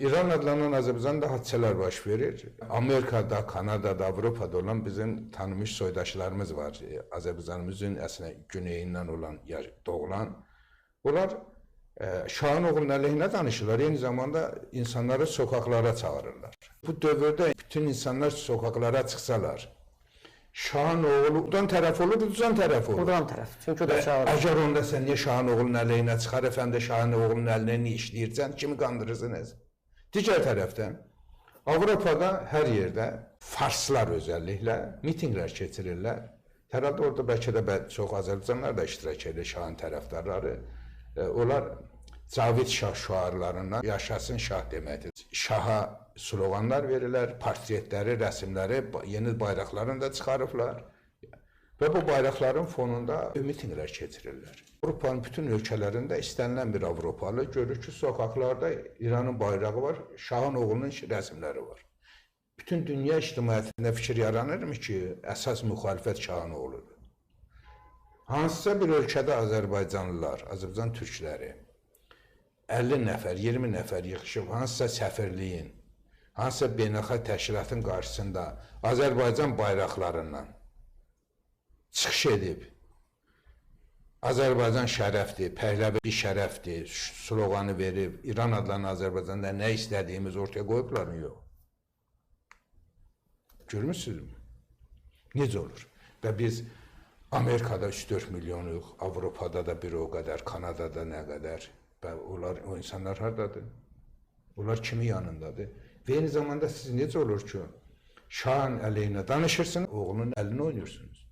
İran adlanan Azərbaycanda hadisələr baş verir. Amerikada, Kanadada, Avropada olan bizim tanınmış soydaşlarımız var. Azərbaycanımızın əslində güneyindən olan, doğulan. Bunlar Şahın oğlunun əleyhinə danışırlar, eyni zamanda insanları sokaklara çağırırlar. Bu dövrdə bütün insanlar sokaklara çıxsalar, Şahın oğlu udan tərəf olur, udan tərəf olur. Udan tərəf, çünki o da çağırır. Əgər onda sən niyə Şahın oğlunun əleyhinə çıxar, əfəndə Şahın oğlunun əlinə niyə işləyirsən, kimi qandırırsınız? Digər tərəfdən, Avropada hər yerdə farslar özəlliklə mitinqlər keçirirlər. Herhalde orada bəlkə də çox Azərbaycanlar da iştirak edir, Şahın tərəfdarları. Onlar Cavid Şah şüarlarından yaşasın Şah deməkdir. Şaha sloganlar verirlər, portretləri, rəsimləri, yeni bayraqlarını da çıxarıblar. Və bu bayraqların fonunda mitinqlər keçirirlər. Avropanın bütün ölkələrində istənilən bir Avropalı görür ki, sokaklarda İranın bayrağı var, Şahın oğlunun rəsimləri var. Bütün dünya ictimaiyyətində fikir yaranırmı ki, əsas müxalifət Şahın oğludur. Hansısa bir ölkədə Azərbaycanlılar, Azərbaycan türkləri 50 nəfər, 20 nəfər yığışıb hansısa səfirliyin, hansısa beynəlxalq təşkilatın qarşısında Azərbaycan bayraqlarından çıxış edib, Azərbaycan şərəfdir, Pəhləvi şərəfdir, sloganı verib, İran adlanan Azərbaycanda nə istədiyimiz ortaya qoyublar mı? Yox. Görmüşsünüzmü? Necə olur? Və biz Amerikada 3-4 milyonluq, Avropada da bir o qədər, Kanadada nə qədər və o insanlar haradadır? Onlar kimi yanındadır? Və eyni zamanda siz necə olur ki, Şahın əleyhinə danışırsınız, oğlunun əlini oynayırsınız.